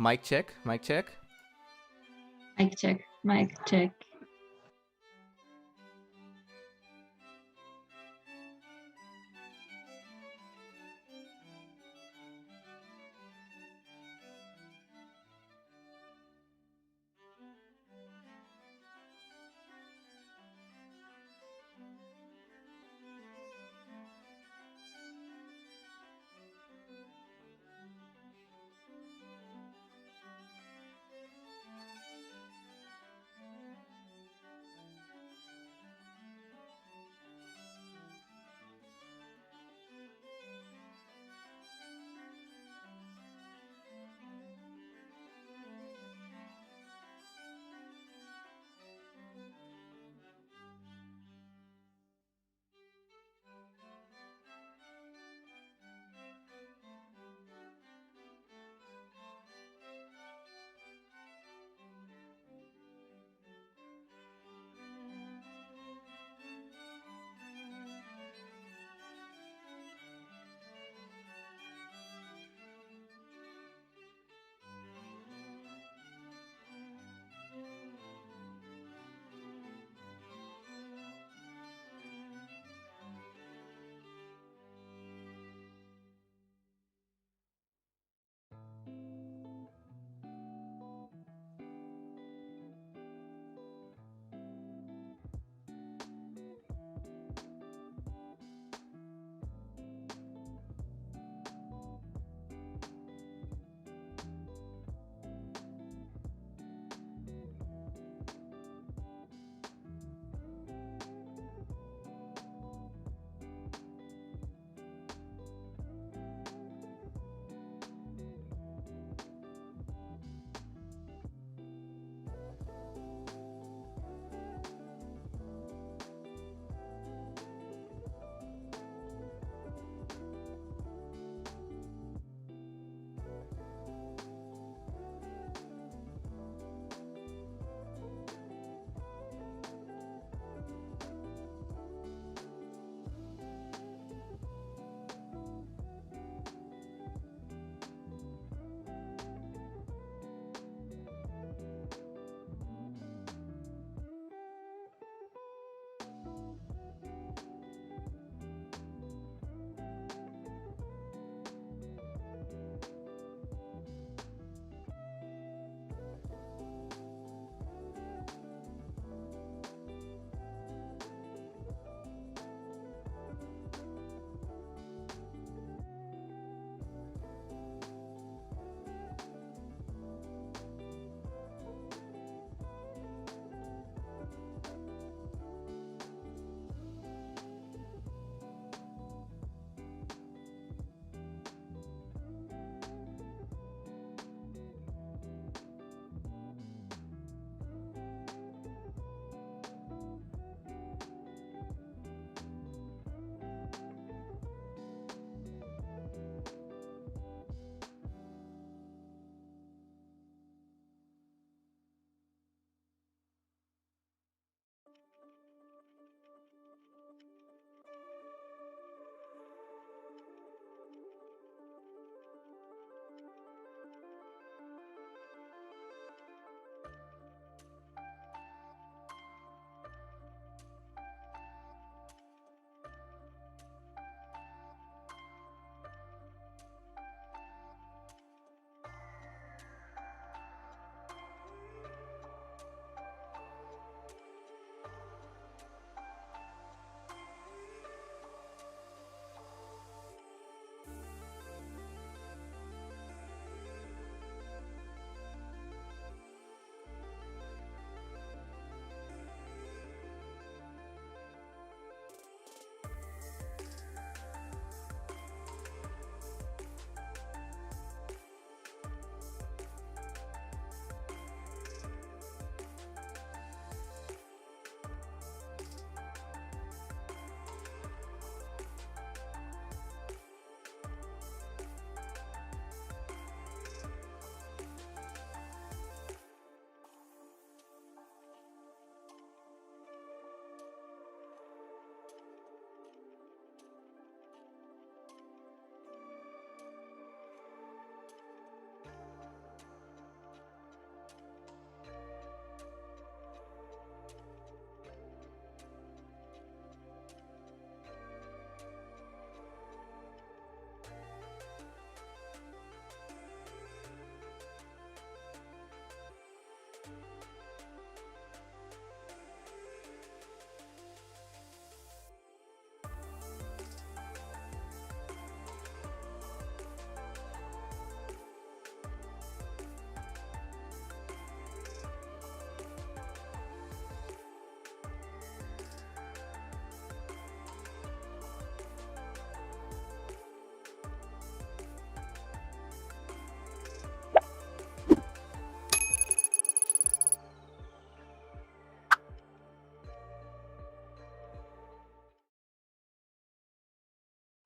Mic check, mic check. Mic check, mic check.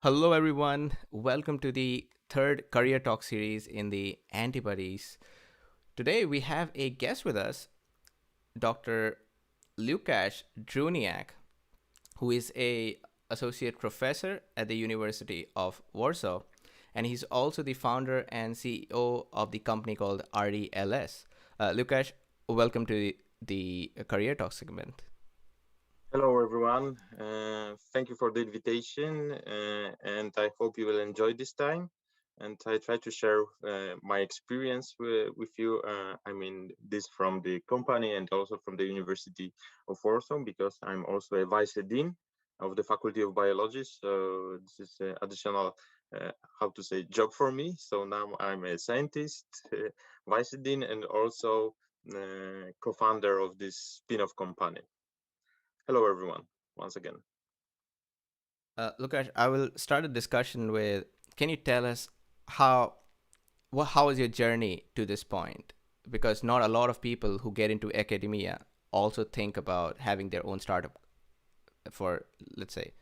Hello, everyone. Welcome to the third Career Talk series in the Antibuddies. Today, we have a guest with us, Dr. Lukasz Drewniak, who is a associate professor at the University of Warsaw, and he's also the founder and CEO of the company called RDLS. Lukasz, welcome to the Career Talk segment. Hello, everyone. Thank you for the invitation, and I hope you will enjoy this time. And I try to share my experience with you. This from the company and also from the University of Warsaw, because I'm also a vice dean of the Faculty of Biology. So this is an additional, job for me. So now I'm a scientist, vice dean, and also co-founder of this spin-off company. Hello, everyone, once again. Lukasz, I will start a discussion with. Can you tell us how how was your journey to this point? Because not a lot of people who get into academia also think about having their own startup for, let's say.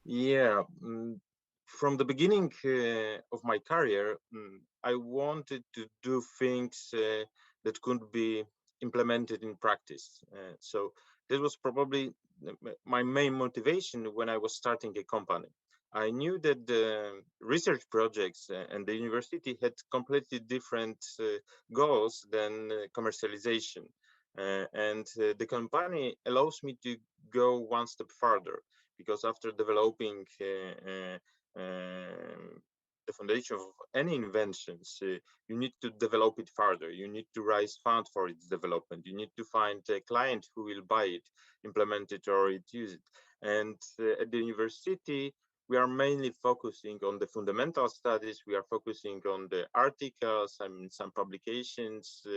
Yeah, from the beginning of my career, I wanted to do things that could be implemented in practice. So this was probably my main motivation when I was starting a company. I knew that the research projects and the university had completely different goals than commercialization. And the company allows me to go one step further, because after developing the foundation of any inventions, you need to develop it further. You need to raise funds for its development. You need to find a client who will buy it, implement it, or use it. And at the university, we are mainly focusing on the fundamental studies. We are focusing on the articles, some publications,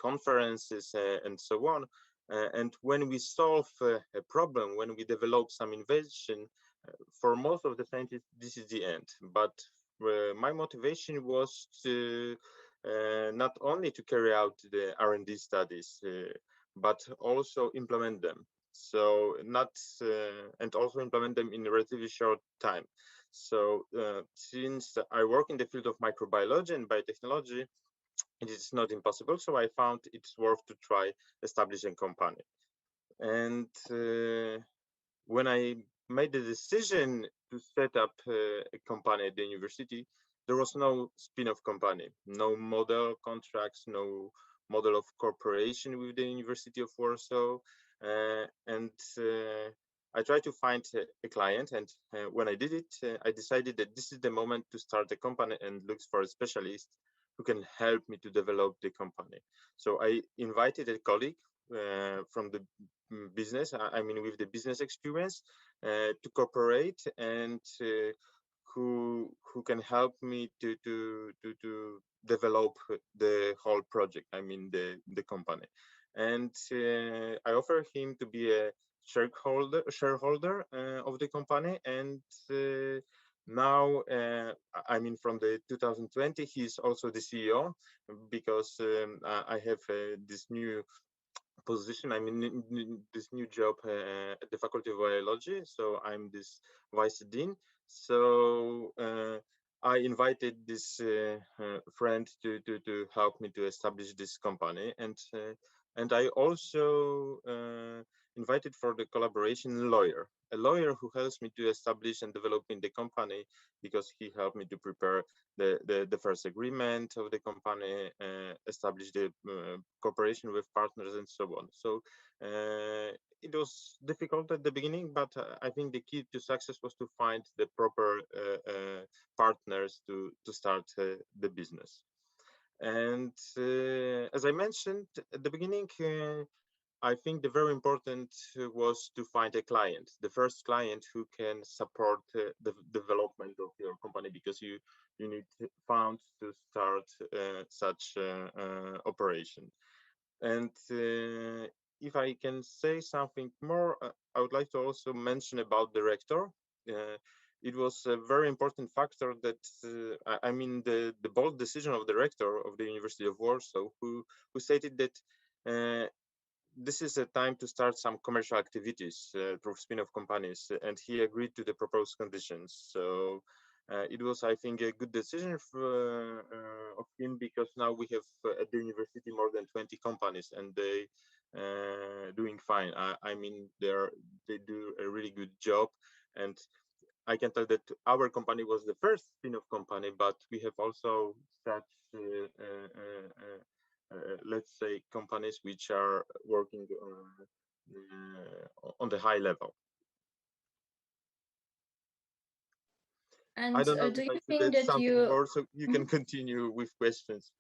conferences, and so on. And when we solve a problem, when we develop some invention, for most of the scientists, this is the end. But my motivation was to not only to carry out the R&D studies, but also implement them. So not and also implement them in a relatively short time. So since I work in the field of microbiology and biotechnology, it is not impossible. So I found it's worth to try establishing a company. And when I made the decision to set up a company at the university, there was no spin-off company, no model contracts, no model of cooperation with the University of Warsaw. And I tried to find a client. And when I did it, I decided that this is the moment to start a company and look for a specialist who can help me to develop the company. So I invited a colleague from the business, with the business experience, to cooperate, and who can help me to develop the whole project, the company. And I offer him to be a shareholder of the company. And now from the 2020, he's also the CEO, because I have this new position. This new job at the Faculty of Biology. So I'm this vice dean. So I invited this friend to help me to establish this company. And I also invited for the collaboration a lawyer who helps me to establish and develop in the company, because he helped me to prepare the first agreement of the company, establish the cooperation with partners, and so on. So it was difficult at the beginning, but I think the key to success was to find the proper partners to start the business. And as I mentioned at the beginning, I think the very important was to find a client, the first client who can support the development of your company, because you need funds to start such operation. And if I can say something more, I would like to also mention about the rector. Uh, it was a very important factor that the bold decision of the rector of the University of Warsaw, who stated that this is a time to start some commercial activities through spin-off companies, and he agreed to the proposed conditions. So it was, I think, a good decision of him, because now we have at the university more than 20 companies, and they doing fine. I mean, they do a really good job, and I can tell that our company was the first spin-off company, but we have also such let's say companies which are working on the high level. And I don't know do if I you should think add that something you more, so you can continue with questions.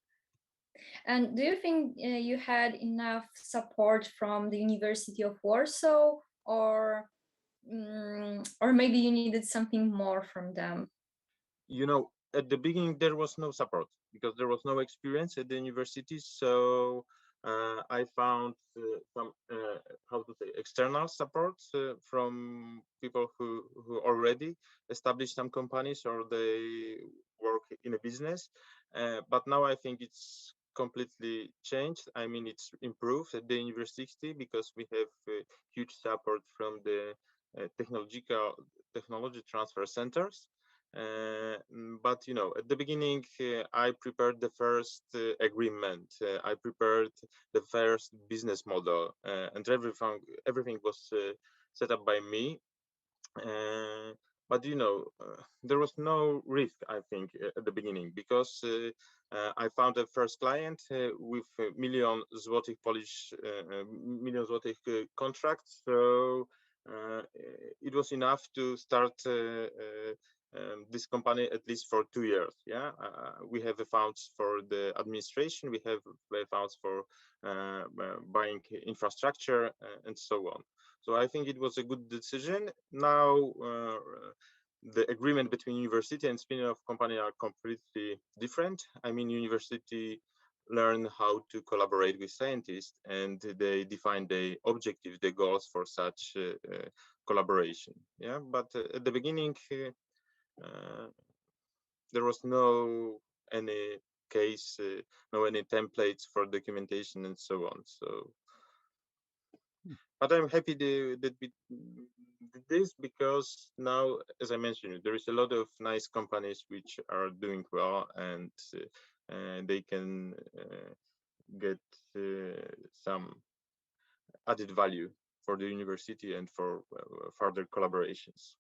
and do you think you had enough support from the University of Warsaw, or maybe you needed something more from them? You know, at the beginning there was no support because there was no experience at the university. So I found some how to say external support from people who already established some companies or they work in a business. But now I think it's completely changed. I mean, it's improved at the university because we have huge support from the technology transfer centers. But you know, at the beginning, I prepared the first agreement. I prepared the first business model, and everything was set up by me. Uh, but you know, there was no risk, I think, at the beginning, because I found a first client with million złotych Polish million złotych contracts. So it was enough to start this company at least for 2 years. Yeah, we have funds for the administration, we have funds for buying infrastructure and so on. So I think it was a good decision. Now the agreement between university and spin-off company are completely different. I mean, university learn how to collaborate with scientists, and they define the objectives, the goals for such collaboration. Yeah, but at the beginning there was no any case, no any templates for documentation and so on. So but I'm happy that we did this, because now, as I mentioned, there is a lot of nice companies which are doing well, and they can get some added value for the university and for further collaborations.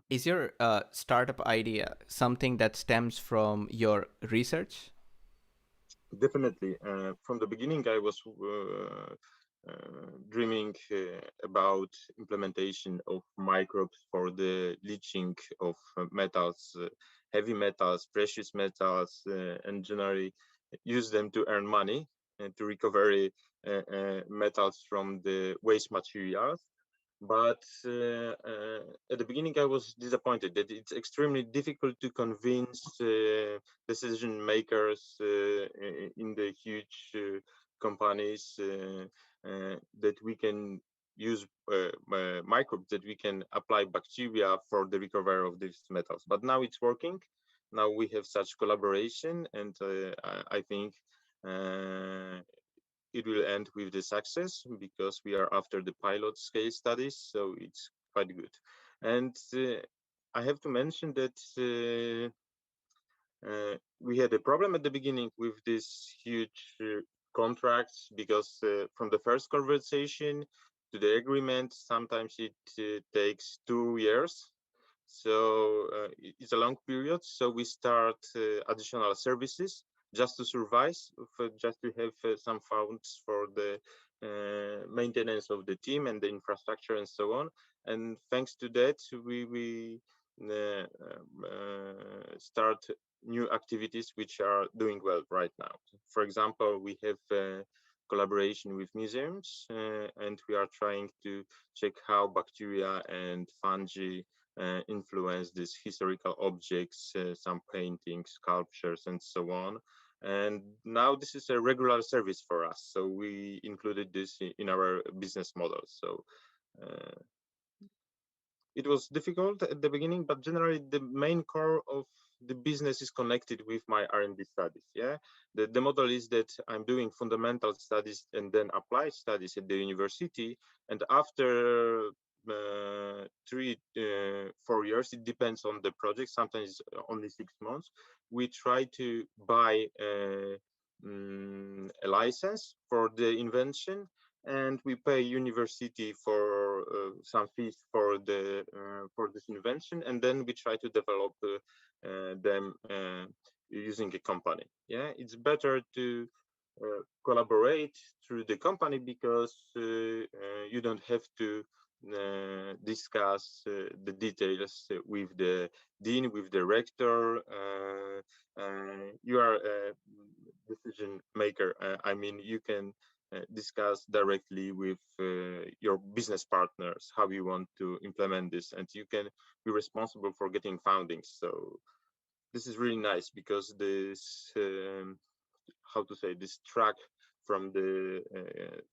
Is your startup idea something that stems from your research? Definitely. From the beginning, I was dreaming about implementation of microbes for the leaching of metals, heavy metals, precious metals, and generally use them to earn money and to recover metals from the waste materials. But at the beginning, I was disappointed that it's extremely difficult to convince decision makers in the huge companies that we can use microbes, that we can apply bacteria for the recovery of these metals. But now it's working. Now we have such collaboration, and I think it will end with the success, because we are after the pilot scale studies, so it's quite good. And I have to mention that we had a problem at the beginning with these huge contracts, because from the first conversation to the agreement, sometimes it takes 2 years. So it's a long period. So we start additional services just to survive, just to have some funds for the maintenance of the team and the infrastructure and so on. And thanks to that, we start new activities which are doing well right now. For example, we have collaboration with museums, and we are trying to check how bacteria and fungi influence these historical objects, some paintings, sculptures, and so on. And now this is a regular service for us. So we included this in our business model. So it was difficult at the beginning, but generally the main core of the business is connected with my R&D studies. Yeah, the model is that I'm doing fundamental studies and then applied studies at the university, and after 4 years, it depends on the project, sometimes only 6 months, we try to buy a license for the invention, and we pay university for some fees for this invention, and then we try to develop them using a company. Yeah, it's better to collaborate through the company because you don't have to discuss the details with the dean, with the rector. You are a decision maker. I mean, you can discuss directly with your business partners how you want to implement this, and you can be responsible for getting funding. So this is really nice because this how to say, this track from the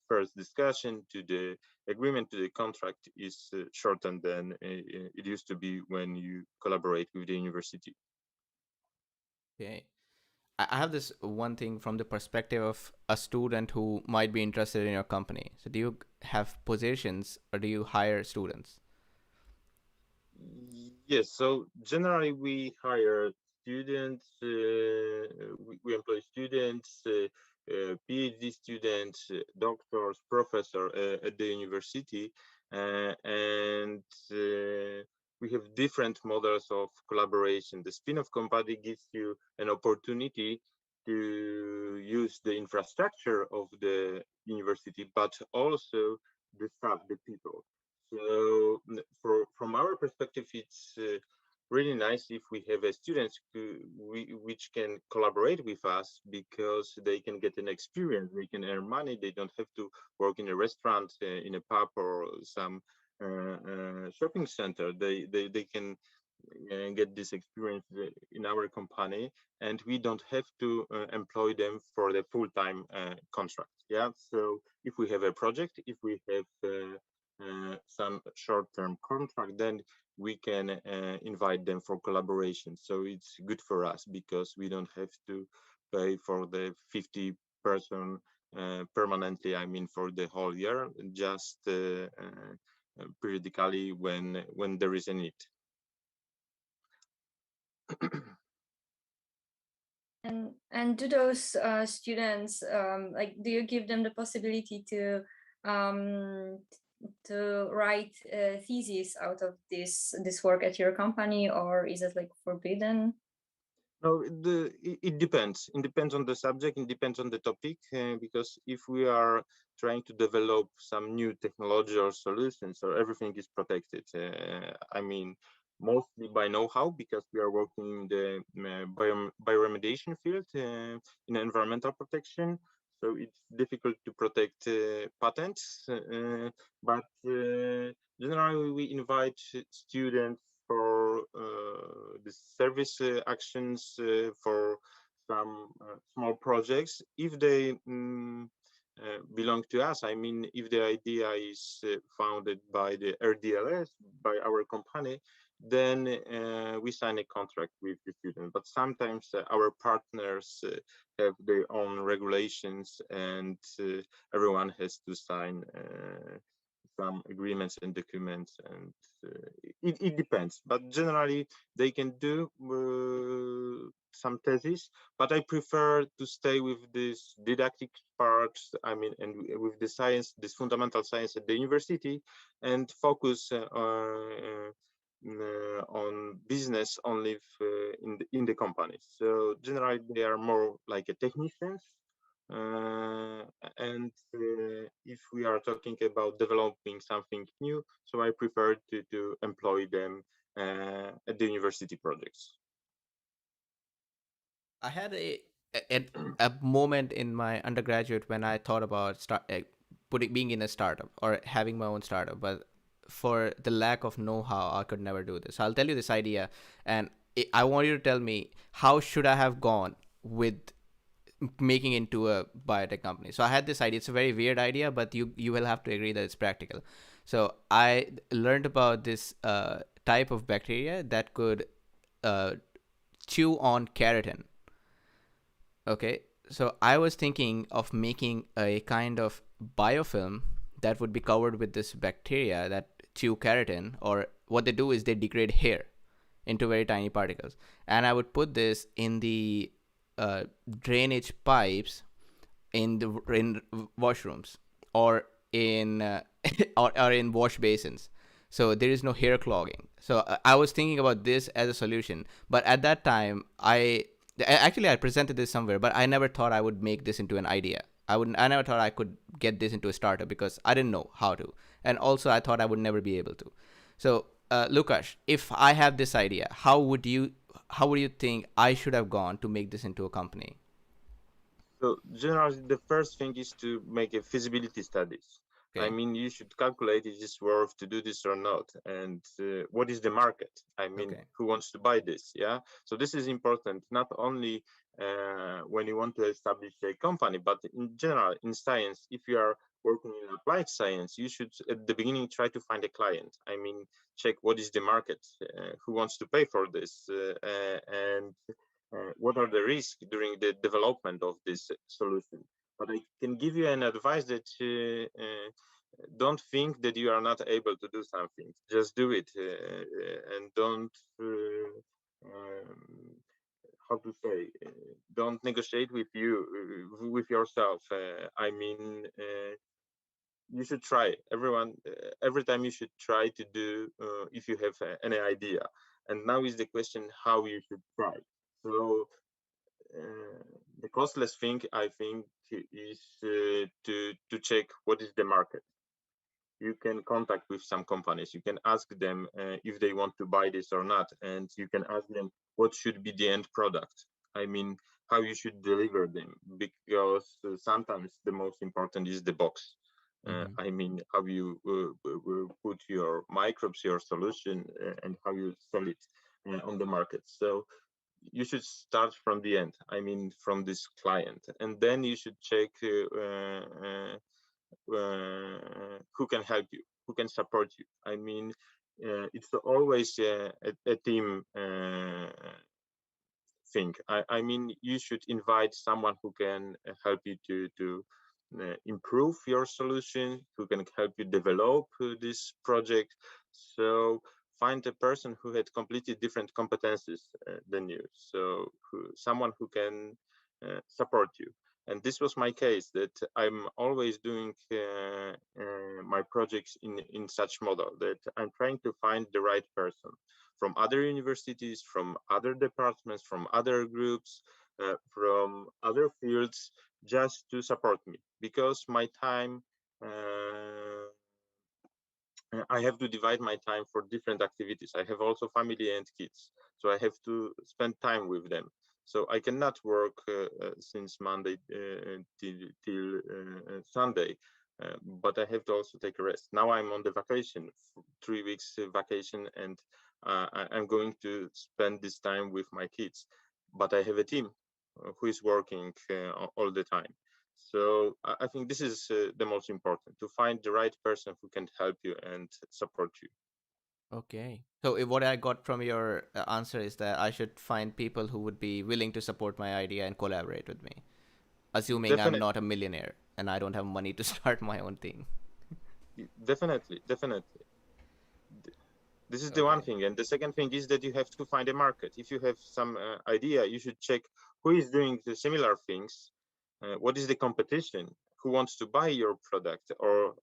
first discussion to the agreement to the contract is shortened than it used to be when you collaborate with the university. Okay. I have this one thing from the perspective of a student who might be interested in your company. So, do you have positions or do you hire students? Yes, so generally we hire students, we employ students, PhD students, doctors, professors at the university, and we have different models of collaboration. The spin-off company gives you an opportunity to use the infrastructure of the university, but also the staff, the people. So from our perspective, it's really nice if we have students which can collaborate with us because they can get an experience, they can earn money, they don't have to work in a restaurant, in a pub, or some shopping center. They can get this experience in our company, and we don't have to employ them for the full-time contract. Yeah, so if we have a project, if we have some short-term contract, then we can invite them for collaboration. So it's good for us because we don't have to pay for the 50 person permanently, I mean for the whole year, just periodically when there is a need. And do those students like, do you give them the possibility to write a thesis out of this work at your company, or is it like forbidden? No, it depends. It depends on the subject. It depends on the topic. Because if we are trying to develop some new technology or solutions, so everything is protected. I mean, mostly by know-how, because we are working in the bioremediation field, in environmental protection. So it's difficult to protect patents. But generally, we invite students for the service actions, for some small projects, if they belong to us. I mean, if the idea is founded by the RDLS, by our company, then we sign a contract with the student. But sometimes our partners have their own regulations, and everyone has to sign some agreements and documents, and it depends. But generally, they can do some thesis, but I prefer to stay with this didactic part, I mean, and with the science, this fundamental science at the university, and focus on business only in the company. So generally, they are more like a technicians. And if we are talking about developing something new, so I prefer to employ them at the university projects. I had a moment in my undergraduate when I thought about being in a startup or having my own startup, but for the lack of know-how, I could never do this. So I'll tell you this idea, and I want you to tell me how should I have gone with making into a biotech company. So I had this idea. It's a very weird idea, but you will have to agree that it's practical. So I learned about this type of bacteria that could uh, chew on keratin. Okay, so I was thinking of making a kind of biofilm that would be covered with this bacteria that chew keratin, or what they do is they degrade hair into very tiny particles. And I would put this in the drainage pipes in washrooms, or in or in wash basins, so there is no hair clogging. So I was thinking about this as a solution, but at that time I presented this somewhere, but I never thought I would make this into an idea. I never thought I could get this into a startup because I didn't know how to, and also I thought I would never be able to. So Lukasz, if I have this idea, how would you think I should have gone to make this into a company? So generally, the first thing is to make a feasibility studies. I Okay. mean, you should calculate if it's worth to do this or not, and what is the market. I mean, Okay. who wants to buy this? Yeah. So this is important not only when you want to establish a company, but in general in science. If you are working in applied science, you should at the beginning try to find a client. I mean, check what is the market, who wants to pay for this, and what are the risks during the development of this solution. But I can give you an advice that don't think that you are not able to do something. Just do it, and don't how to say, don't negotiate with with yourself. I mean, you should try. Every time you should try to do if you have any idea. And now is the question how you should try. So the costless thing, I think, is to check what is the market. You can contact with some companies. You can ask them if they want to buy this or not, and you can ask them what should be the end product. I mean, how you should deliver them, because sometimes the most important is the box. Mm-hmm. I mean, how you put your microbes, your solution, and how you sell it on the market. So you should start from the end. I mean, from this client, and then you should check who can help you, who can support you. I mean, it's always a team thing. I mean, you should invite someone who can help you to improve your solution, who can help you develop this project. So find a person who had completely different competencies than you. So someone who can support you. And this was my case, that I'm always doing my projects in such model, that I'm trying to find the right person from other universities, from other departments, from other groups, from other fields, just to support me, because my time, I have to divide my time for different activities. I have also family and kids, so I have to spend time with them. So I cannot work since Monday till Sunday, but I have to also take a rest. Now I'm on the vacation, 3 weeks vacation, and I'm going to spend this time with my kids. But I have a team who is working all the time. So I think this is the most important, to find the right person who can help you and support you. Okay. So what I got from your answer is that I should find people who would be willing to support my idea and collaborate with me, assuming I'm Definitely, not a millionaire and I don't have money to start my own thing. definitely. This is the one Okay. thing. And the second thing is that you have to find a market. If you have some idea, you should check who is doing the similar things, what is the competition, who wants to buy your product or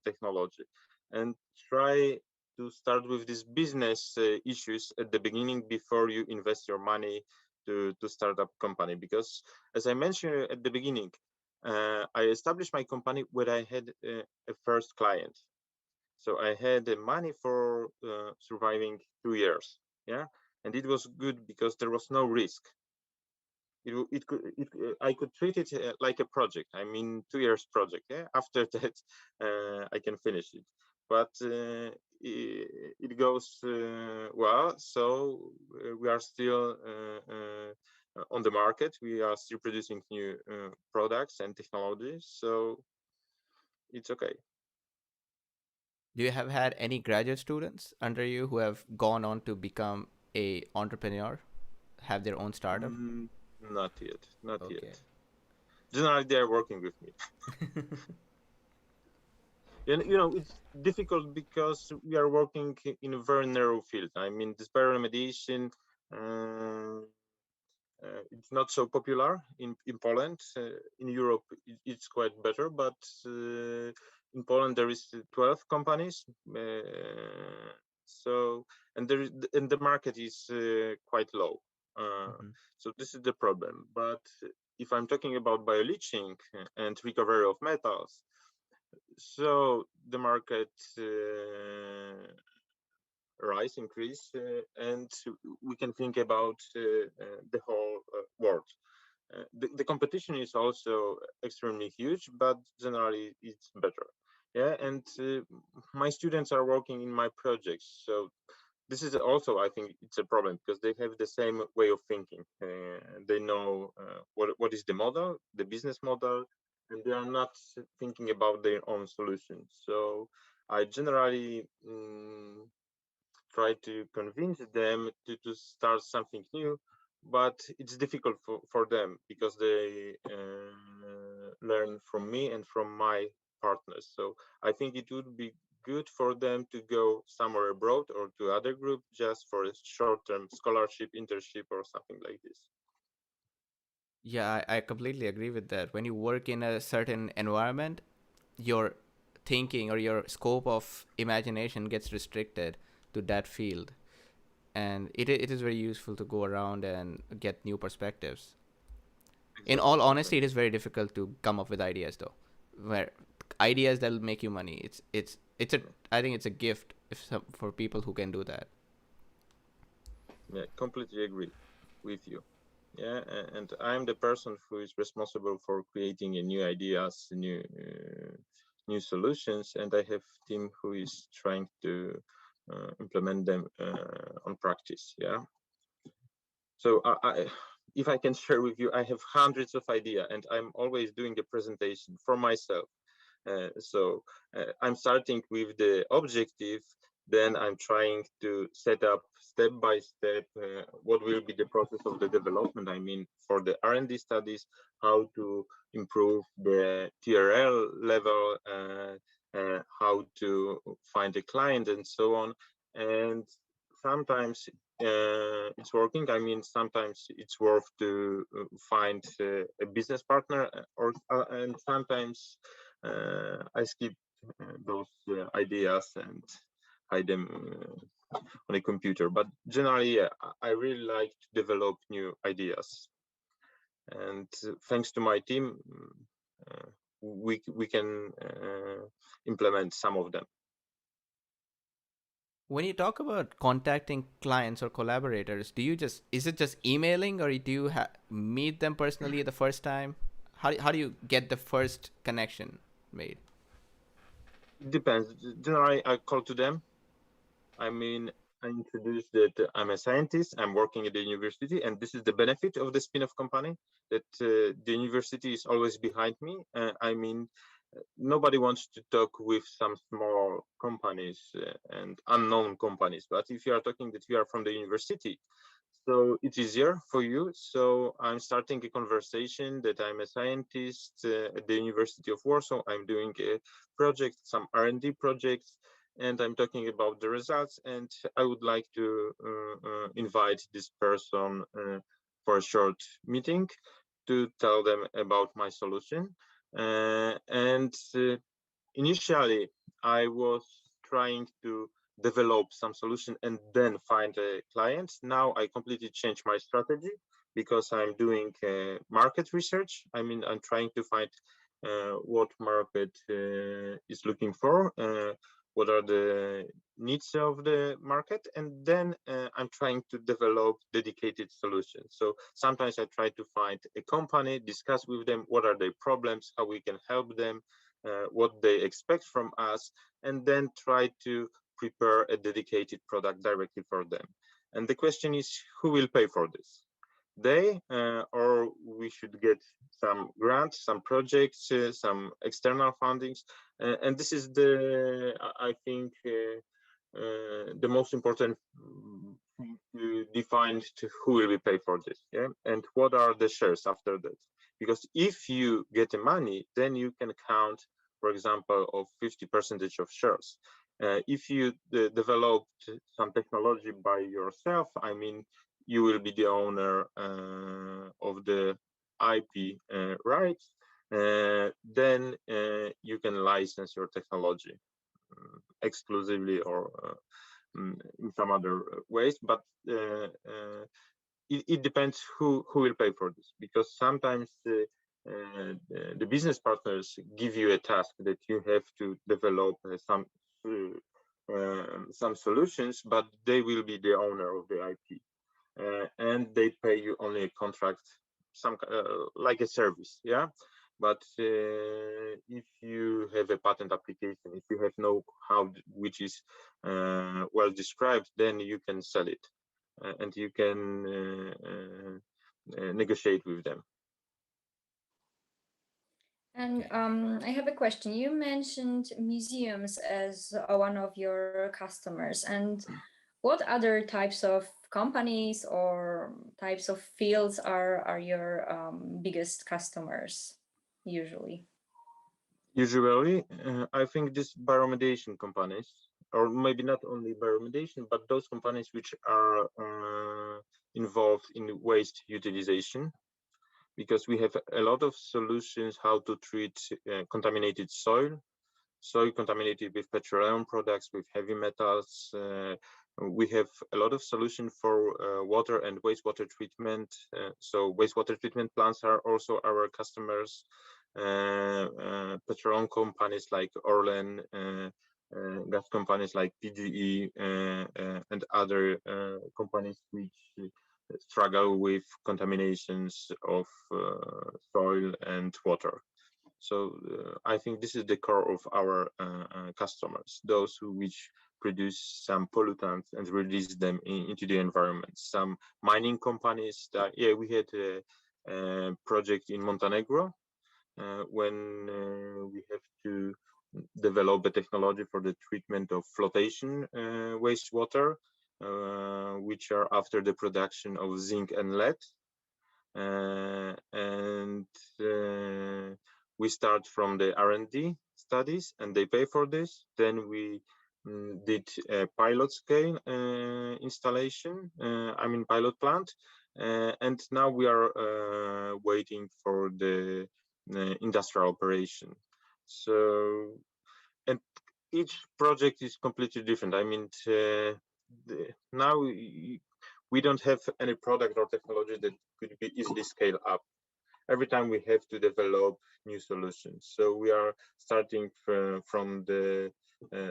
technology, and try to start with these business issues at the beginning before you invest your money to start up company. Because as I mentioned at the beginning, I established my company when I had a first client. So I had the money for surviving 2 years. Yeah, and it was good because there was no risk. I could treat it like a project. I mean, 2 years project. Yeah, after that, I can finish it. But it goes well. So we are still on the market. We are still producing new products and technologies. So it's okay. Do you have had any graduate students under you who have gone on to become a entrepreneur have their own startup? Not yet, not Okay. yet. Generally, they are working with me. And it's difficult because we are working in a very narrow field. I mean, this bioremediation, it's not so popular in Poland. In Europe, it's quite better, but in Poland there is 12 companies. So and the market is quite low. So this is the problem. But if I'm talking about bioleaching and recovery of metals, so the market increase, and we can think about the whole world. The competition is also extremely huge, but generally it's better. Yeah, and my students are working in my projects, so this is also, I think, it's a problem because they have the same way of thinking. They know what is the model, the business model, and they are not thinking about their own solutions. So I generally try to convince them to start something new, but it's difficult for them because they learn from me and from my partners. So I think it would be good for them to go somewhere abroad or to other group just for a short-term scholarship, internship, or something like this. Yeah, I completely agree with that. When you work in a certain environment, your thinking or your scope of imagination gets restricted to that field. And it is very useful to go around and get new perspectives. In Exactly. all honesty, it is very difficult to come up with ideas, though. Where ideas that'll make you money. It's a I think it's a gift for people who can do that. Yeah, completely agree with you. Yeah, and I'm the person who is responsible for creating new ideas, new solutions, and I have team who is trying to implement them on practice. Yeah. So if I can share with you, I have hundreds of ideas, and I'm always doing a presentation for myself. So I'm starting with the objective, then I'm trying to set up step by step what will be the process of the development. I mean, for the R&D studies, how to improve the TRL level, how to find a client, and so on. And sometimes it's working. I mean, sometimes it's worth to find a business partner, and sometimes I skip those ideas and hide them on a computer. But generally, yeah, I really like to develop new ideas. And thanks to my team, we can implement some of them. When you talk about contacting clients or collaborators, is it just emailing, or do you meet them personally the first time? How do you get the first connection made? It depends. Generally, I call to them. I mean, I introduce that I'm a scientist, I'm working at the university, and this is the benefit of the spin-off company, that the university is always behind me. I mean, nobody wants to talk with some small companies and unknown companies, but if you are talking that you are from the university, so it's easier for you. So I'm starting a conversation that I'm a scientist at the University of Warsaw. I'm doing a project, some R&D projects, and I'm talking about the results. And I would like to invite this person for a short meeting to tell them about my solution. And initially, I was trying to develop some solution and then find a client. Now I completely changed my strategy because I'm doing market research. I mean, I'm trying to find what market is looking for, what are the needs of the market, and then I'm trying to develop dedicated solutions. So sometimes I try to find a company, discuss with them what are their problems, how we can help them, what they expect from us, and then try to prepare a dedicated product directly for them. And the question is, who will pay for this? They, or we should get some grants, some projects, some external fundings. And this is the, I think, the most important need to define who will be paid for this, yeah, and what are the shares after that. Because if you get the money, then you can count, for example, of 50% of shares. If you developed some technology by yourself, I mean, you will be the owner of the IP rights. Then you can license your technology exclusively or in some other ways, but it depends who will pay for this, because sometimes the business partners give you a task that you have to develop some solutions, but they will be the owner of the IP, and they pay you only a contract, some like a service, yeah. But if you have a patent application, if you have know-how which is well described, then you can sell it and you can negotiate with them. And I have a question. You mentioned museums as one of your customers, and what other types of companies or types of fields are your biggest customers usually? Usually, I think these bioremediation companies, or maybe not only bioremediation, but those companies which are involved in waste utilization, because we have a lot of solutions how to treat contaminated soil contaminated with petroleum products, with heavy metals. We have a lot of solutions for water and wastewater treatment. So wastewater treatment plants are also our customers. Petroleum companies like Orlen, gas companies like PGE, and other companies which struggle with contaminations of soil and water. So I think this is the core of our customers, those which produce some pollutants and release them into the environment. Some mining companies that, yeah, we had a project in Montenegro when we have to develop a technology for the treatment of flotation wastewater, which are after the production of zinc and lead. And we start from the R&D studies and they pay for this. Then we did a pilot scale installation, pilot plant. And now we are waiting for the industrial operation. So, and each project is completely different. I mean, now we don't have any product or technology that could be easily scaled up. Every time we have to develop new solutions. So we are starting from the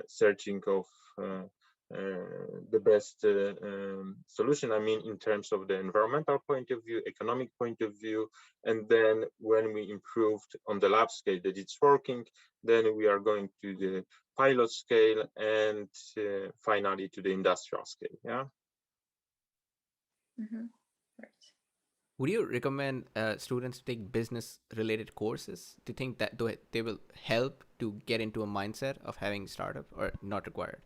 searching of the best solution, I mean, in terms of the environmental point of view, economic point of view. And then when we improved on the lab scale that it's working, then we are going to the pilot scale and finally to the industrial scale, yeah? Mm-hmm. Right. Would you recommend students to take business-related courses? Do you think that they will help to get into a mindset of having startup, or not required?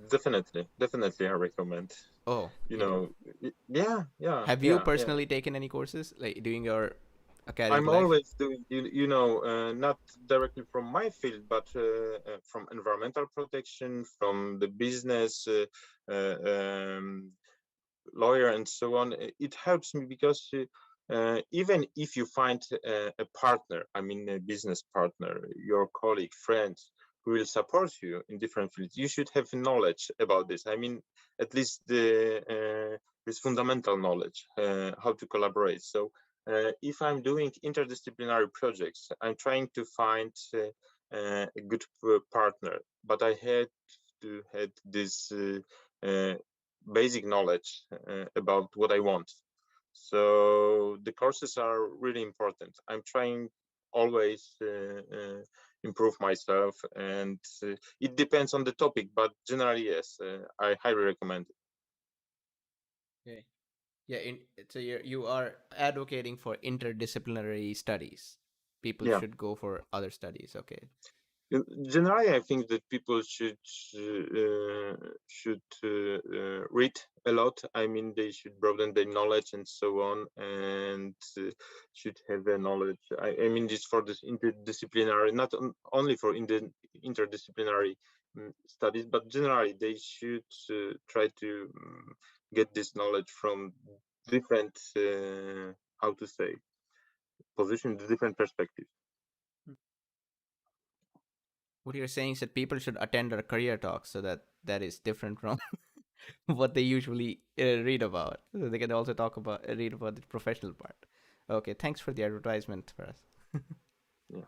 Definitely, I recommend. Oh, yeah. Have you personally taken any courses, like during your academic I'm life? always doing, not directly from my field, but from environmental protection, from the business, lawyer and so on. It helps me because even if you find a partner, I mean a business partner, your colleague, friends who will support you in different fields, you should have knowledge about this. I mean, at least this fundamental knowledge, how to collaborate. So if I'm doing interdisciplinary projects, I'm trying to find a good partner, but I had to have this basic knowledge about what I want. So the courses are really important. I'm trying always improve myself, and it depends on the topic, but generally, yes, I highly recommend it. Okay. Yeah, so you are advocating for interdisciplinary studies. People should go for other studies. Okay. Generally, I think that people should read a lot. I mean, they should broaden their knowledge and so on, and should have a knowledge. I mean, this for this interdisciplinary, not only for interdisciplinary studies, but generally they should try to get this knowledge from different, how to say, positions, different perspectives. What you're saying is that people should attend our career talks, so that is different from what they usually read about. So they can also read about the professional part. Okay, thanks for the advertisement for us. Yeah.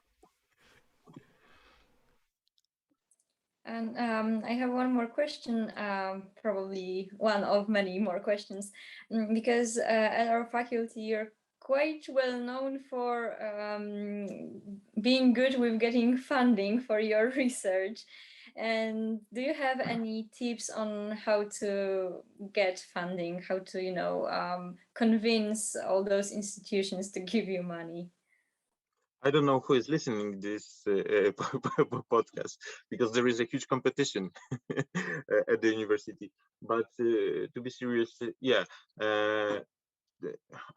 And I have one more question, probably one of many more questions, because at our faculty, you're quite well known for being good with getting funding for your research. And do you have any tips on how to get funding, how to, convince all those institutions to give you money? I don't know who is listening this podcast, because there is a huge competition at the university. But to be serious, yeah,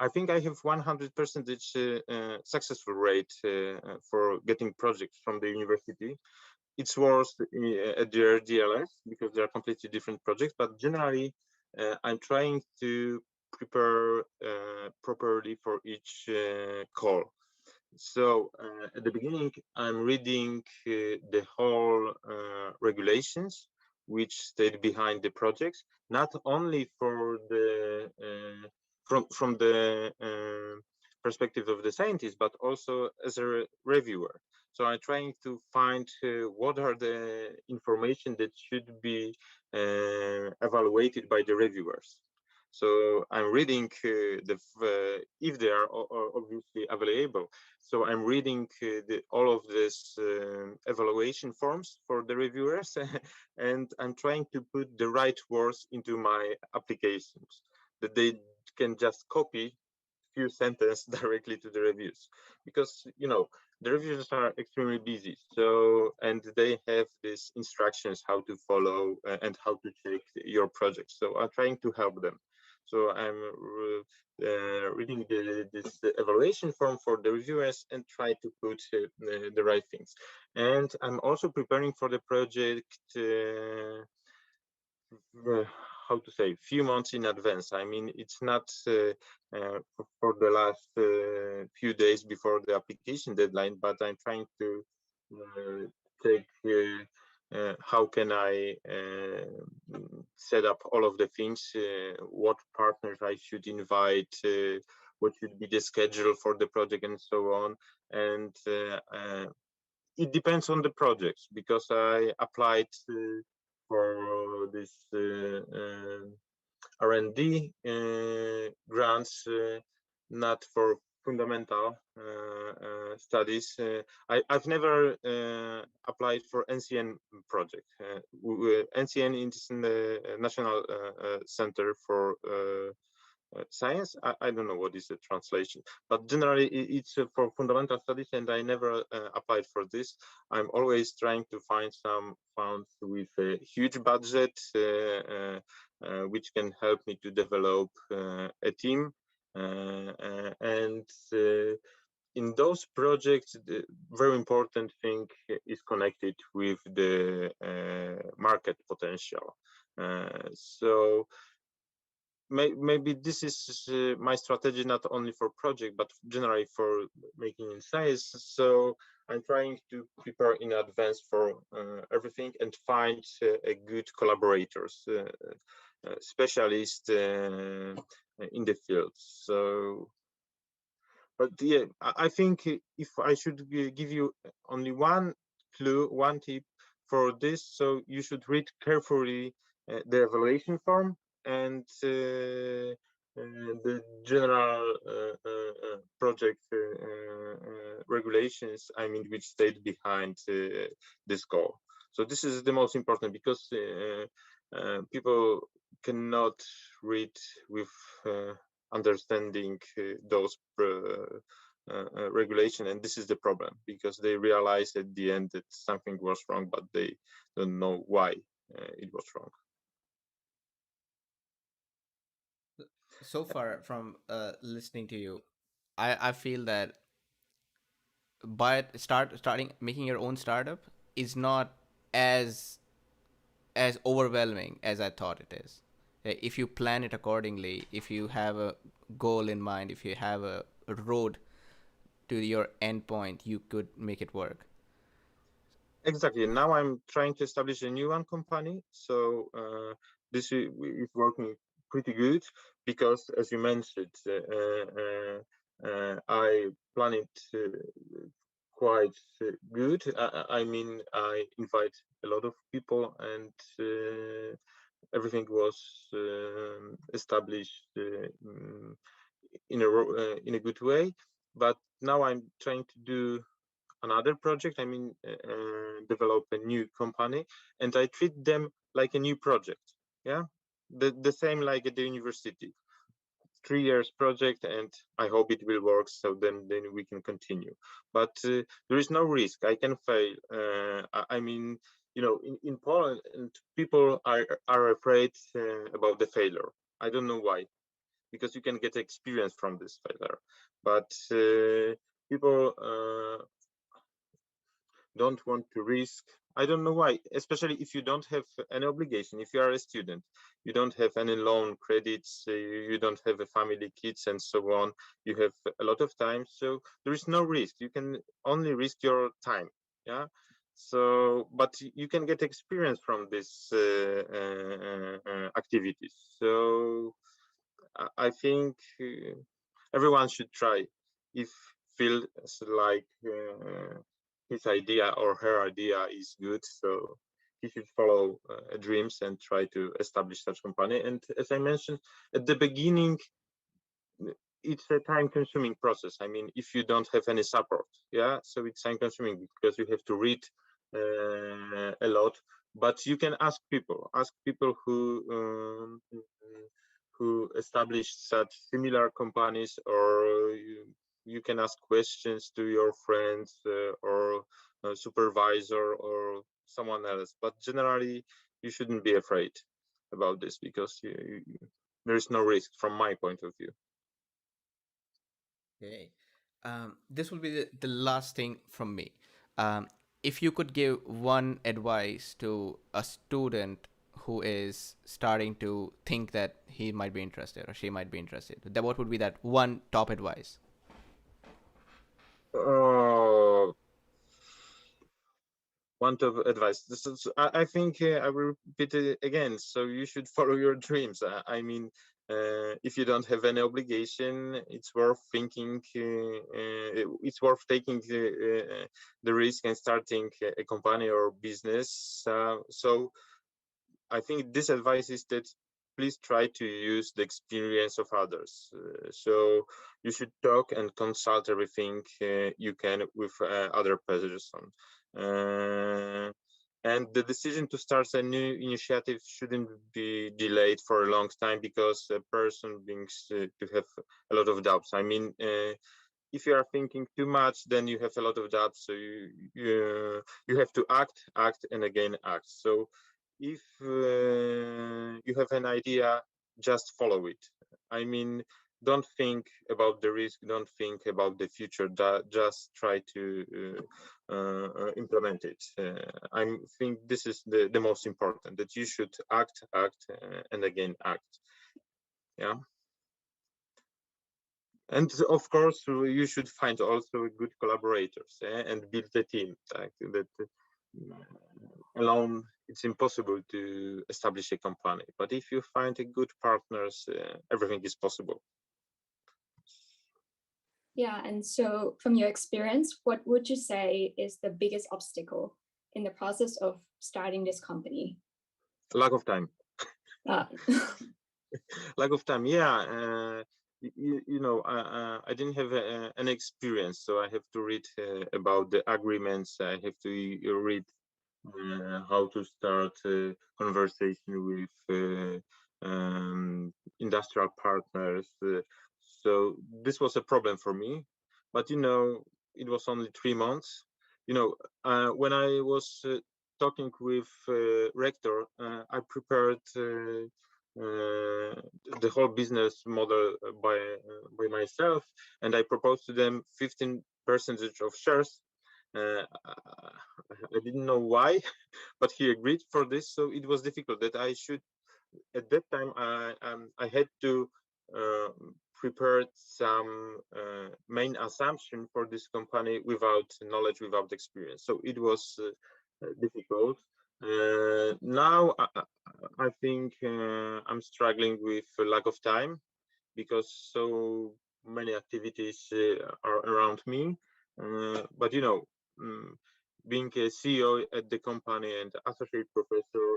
I think I have 100% successful rate for getting projects from the university. It's worse at the RDLS because they are completely different projects. But generally, I'm trying to prepare properly for each call. So at the beginning, I'm reading the whole regulations which state behind the projects, not only for the from the perspective of the scientist, but also as a reviewer. So I'm trying to find what are the information that should be evaluated by the reviewers. So I'm reading if they are obviously available. So I'm reading all of these evaluation forms for the reviewers, and I'm trying to put the right words into my applications that they can just copy few sentences directly to the reviews, because the reviewers are extremely busy, so and they have these instructions how to follow and how to check your project. So I'm trying to help them. So I'm reading this evaluation form for the reviewers and try to put the right things. And I'm also preparing for the project how to say, few months in advance. I mean, it's not for the last few days before the application deadline, but I'm trying to take how can I set up all of the things, what partners I should invite, what should be the schedule for the project, and so on. And it depends on the projects, because I applied for this R&D grants, not for fundamental studies. I've never applied for NCN project. NCN is the National Center for Science. I don't know what is the translation, but generally it's for fundamental studies, and I never applied for this. I'm always trying to find some funds with a huge budget which can help me to develop a team, and in those projects the very important thing is connected with the market potential. So maybe this is my strategy, not only for project, but generally for making in science. So I'm trying to prepare in advance for everything and find a good collaborators, specialists in the field. So, but yeah, I think if I should give you only one clue, one tip for this, so you should read carefully the evaluation form and the general project regulations, I mean, which state behind this goal. So this is the most important, because people cannot read with understanding those regulation, and this is the problem, because they realize at the end that something was wrong, but they don't know why it was wrong. So far from listening to you, I feel that starting making your own startup is not as overwhelming as I thought it is. If you plan it accordingly, if you have a goal in mind, if you have a road to your end point, you could make it work. Exactly. Now I'm trying to establish a new one company. So this is working pretty good, because, as you mentioned, I plan it quite good. I mean, I invite a lot of people, and everything was established in a good way. But now I'm trying to do another project. I mean, develop a new company, and I treat them like a new project. Yeah, the same like at the university. 3 years project, and I hope it will work. So then we can continue. But there is no risk. I can fail. I mean, in Poland, and people are afraid about the failure. I don't know why, because you can get experience from this failure. But people don't want to risk. I don't know why, especially if you don't have any obligation. If you are a student, you don't have any loan credits, you don't have a family, kids, and so on. You have a lot of time, so there is no risk. You can only risk your time. Yeah. So, but you can get experience from these activities. So, I think everyone should try if feels like his idea or her idea is good. So he should follow dreams and try to establish such company. And as I mentioned at the beginning, it's a time-consuming process. I mean, if you don't have any support, yeah, so it's time-consuming because you have to read a lot. But you can ask people who established such similar companies, or you can ask questions to your friends or a supervisor or someone else. But generally, you shouldn't be afraid about this, because there is no risk from my point of view. Okay. This will be the last thing from me. If you could give one advice to a student who is starting to think that he might be interested or she might be interested, then what would be that one top advice? One of advice. This is, I think I will repeat it again. So you should follow your dreams. I mean, if you don't have any obligation, it's worth thinking. It's worth taking the risk and starting a company or business. So I think this advice is that please try to use the experience of others. So you should talk and consult everything you can with other persons. And the decision to start a new initiative shouldn't be delayed for a long time, because a person brings to have a lot of doubts. I mean, if you are thinking too much, then you have a lot of doubts. So you have to act, and again act. So if you have an idea, just follow it. I mean, don't think about the risk, don't think about the future, just try to implement it. I think this is the most important, that you should act, and again act. Yeah. And of course, you should find also good collaborators and build a team. Like that, alone, it's impossible to establish a company. But if you find a good partners, everything is possible. Yeah, and so from your experience, what would you say is the biggest obstacle in the process of starting this company? Lack of time. Uh, Lack of time. Yeah. I didn't have an experience, so I have to read about the agreements. I have to read how to start a conversation with industrial partners. So this was a problem for me. but it was only 3 months. When I was talking with rector, I prepared the whole business model by myself, and I proposed to them 15% of shares. I didn't know why, but he agreed for this. So it was difficult that I should. At that time, I had to prepare some main assumption for this company without knowledge, without experience. So it was difficult. Now I think I'm struggling with a lack of time because so many activities are around me. But being a CEO at the company and associate professor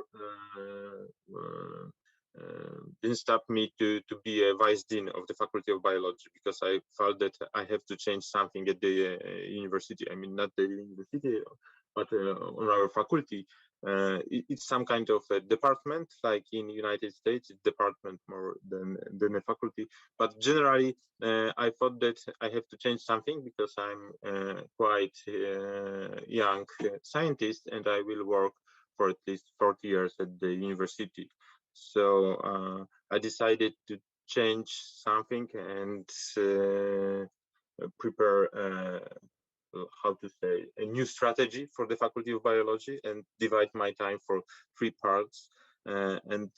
didn't stop me to be a vice dean of the Faculty of Biology, because I felt that I have to change something at the university. I mean, not the university, but on our faculty. It's some kind of a department, like in United States, it's department more than a faculty. But generally, I thought that I have to change something because I'm quite young scientist, and I will work for at least 40 years at the university. So I decided to change something and prepare how to say, a new strategy for the Faculty of Biology and divide my time for 3 parts. And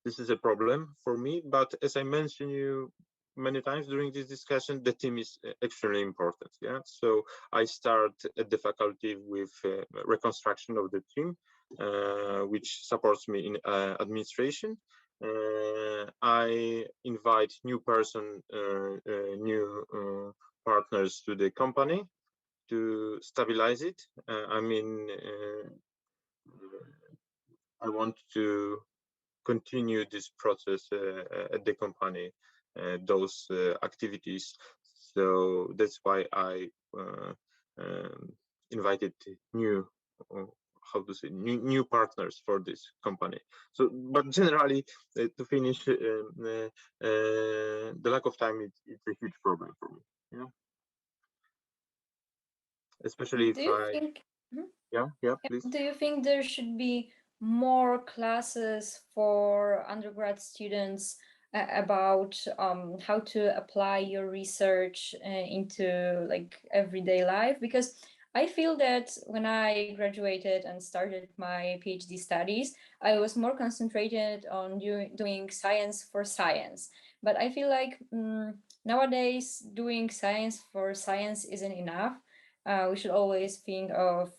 this is a problem for me. But as I mentioned you many times during this discussion, the team is extremely important. Yeah. So I start at the faculty with reconstruction of the team, which supports me in administration. I invite new partners to the company to stabilize it. I mean, I want to continue this process at the company, those activities. So that's why I invited new, new partners for this company. So, but generally, to finish, the lack of time it's a huge problem for me. Yeah. Especially if yeah, please. Do you think there should be more classes for undergrad students about how to apply your research into like everyday life? Because I feel that when I graduated and started my PhD studies, I was more concentrated on doing science for science. But I feel like nowadays doing science for science isn't enough. We should always think of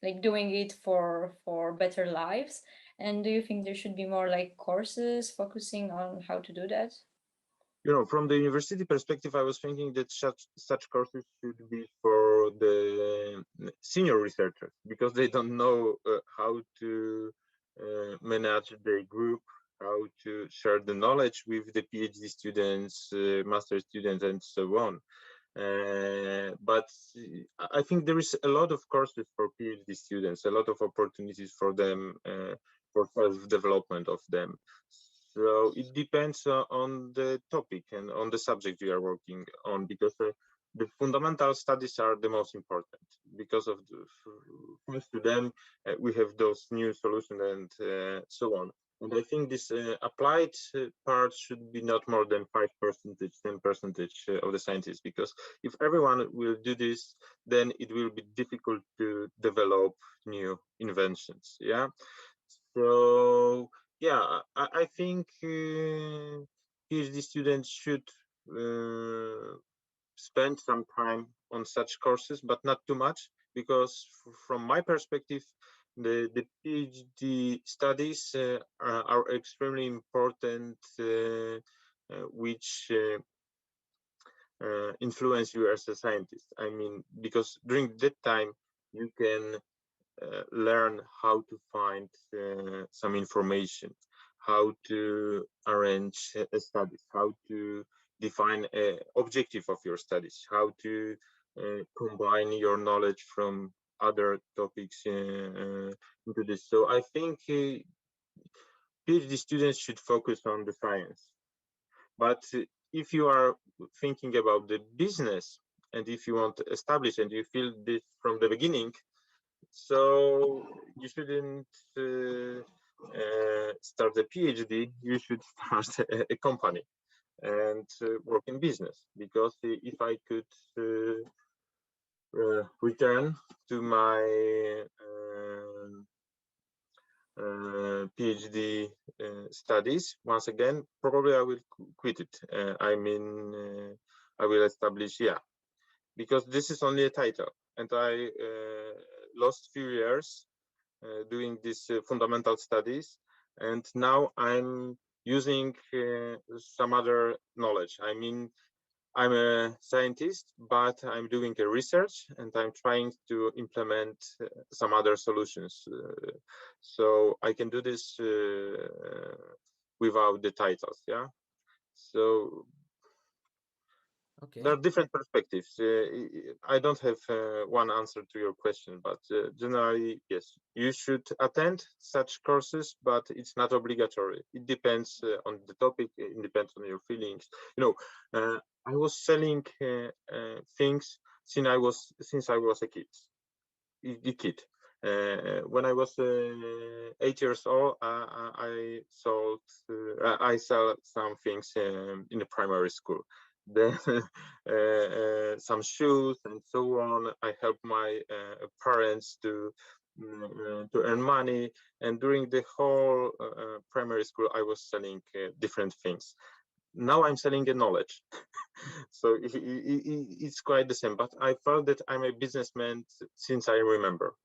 like doing it for better lives. And do you think there should be more like courses focusing on how to do that? From the university perspective, I was thinking that such courses should be for the senior researchers, because they don't know how to manage their group, how to share the knowledge with the PhD students, master students, and so on. But I think there is a lot of courses for PhD students, a lot of opportunities for them, for self-development of them. So it depends on the topic and on the subject you are working on, because the fundamental studies are the most important, because of thanks to them we have those new solutions and so on. And I think this applied part should be not more than 5%, 10% of the scientists, because if everyone will do this, then it will be difficult to develop new inventions. Yeah. So yeah, I think PhD students should spend some time on such courses, but not too much, because from my perspective, the PhD studies are extremely important, which influence you as a scientist. I mean, because during that time you can learn how to find some information, how to arrange studies, how to define an objective of your studies, how to combine your knowledge from other topics into this. So I think PhD students should focus on the science. But if you are thinking about the business, and if you want to establish and you feel this from the beginning, so you shouldn't start a PhD, you should start a company and work in business. Because if I could return to my PhD studies once again, probably I will quit it. I mean, I will establish, because this is only a title, and I lost few years doing these fundamental studies, and now I'm using some other knowledge. I mean, I'm a scientist, but I'm doing a research and I'm trying to implement some other solutions. So I can do this without the titles, So Okay. there are different perspectives. I don't have one answer to your question, but generally, yes, you should attend such courses, but it's not obligatory. It depends on the topic. It depends on your feelings. I was selling things since I was a kid. When I was 8 years old, I sell some things in the primary school. Then some shoes and so on. I help my parents to earn money, and during the whole primary school, I was selling different things. Now I'm selling a knowledge. So it's quite the same, but I felt that I'm a businessman since I remember.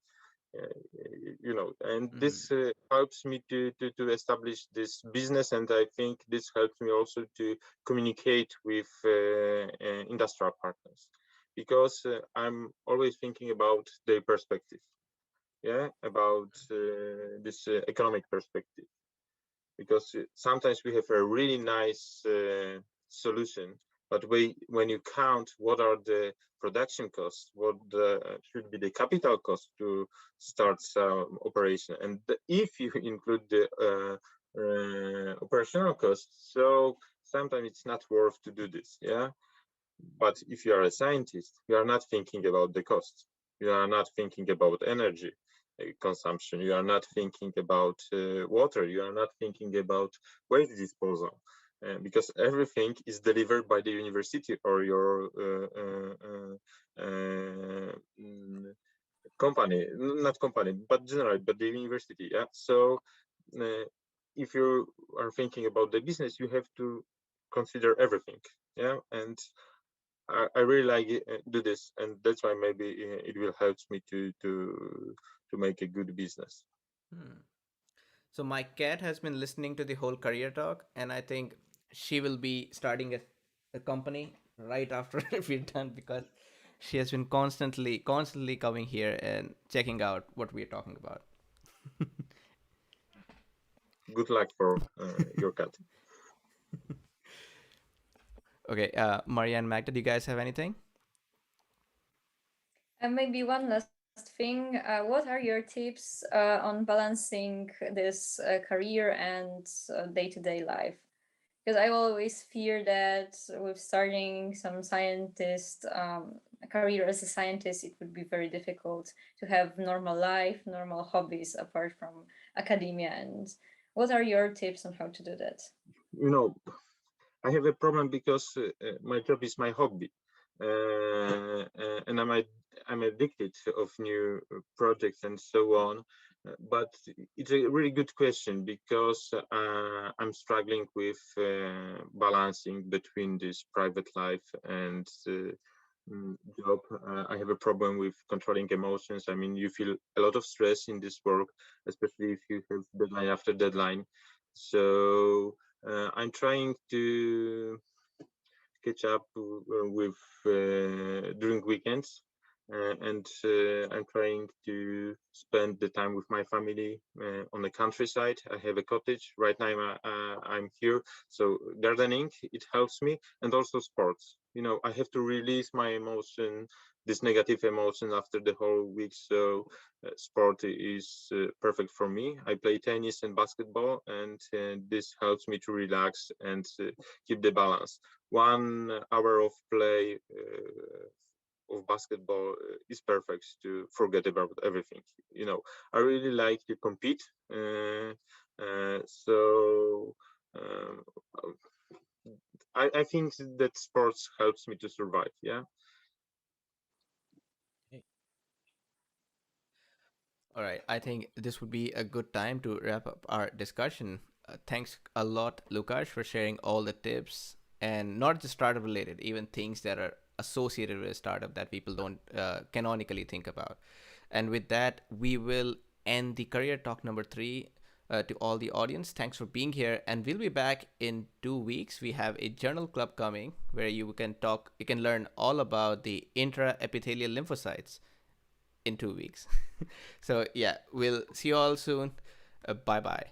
And this helps me to establish this business, and I think this helps me also to communicate with industrial partners, because I'm always thinking about their perspective, about this economic perspective, because sometimes we have a really nice solution, but when you count what are the production costs, what should be the capital cost to start some operation, and if you include the operational costs, so sometimes it's not worth to do this, But if you are a scientist, you are not thinking about the costs. You are not thinking about energy consumption. You are not thinking about water. You are not thinking about waste disposal, because everything is delivered by the university or your company, not company, but generally, but the university. So if you are thinking about the business, you have to consider everything. And I really like do this, and that's why maybe it will help me to make a good business. So my cat has been listening to the whole career talk, and I think she will be starting a company right after we're done, because she has been constantly coming here and checking out what we're talking about. Good luck for your cat. Okay, Maria and Magda, do you guys have anything? And maybe one last thing. What are your tips on balancing this career and day-to-day life? Because I always fear that with starting some scientist career as a scientist, it would be very difficult to have normal life, normal hobbies apart from academia. And what are your tips on how to do that? I have a problem because my job is my hobby, and I'm addicted of new projects and so on. But it's a really good question, because I'm struggling with balancing between this private life and job. I have a problem with controlling emotions. I mean, you feel a lot of stress in this work, especially if you have deadline after deadline. So I'm trying to catch up with during weekends. and I'm trying to spend the time with my family on the countryside. I have a cottage right now. I'm here, so gardening, it helps me, and also sports. I have to release my emotion, this negative emotion after the whole week. So sport is perfect for me. I play tennis and basketball, and this helps me to relax and keep the balance. 1 hour of play of basketball is perfect to forget about everything. I really like to compete, so um, I think that sports helps me to survive. Yeah. All right, I think this would be a good time to wrap up our discussion. Thanks a lot, Lukasz, for sharing all the tips, and not just startup related, even things that are associated with a startup that people don't canonically think about. And with that, we will end the Career Talk number 3. To all the audience, thanks for being here, and we'll be back in 2 weeks. We have a journal club coming where you can learn all about the intraepithelial lymphocytes in 2 weeks. So yeah, we'll see you all soon. Bye bye.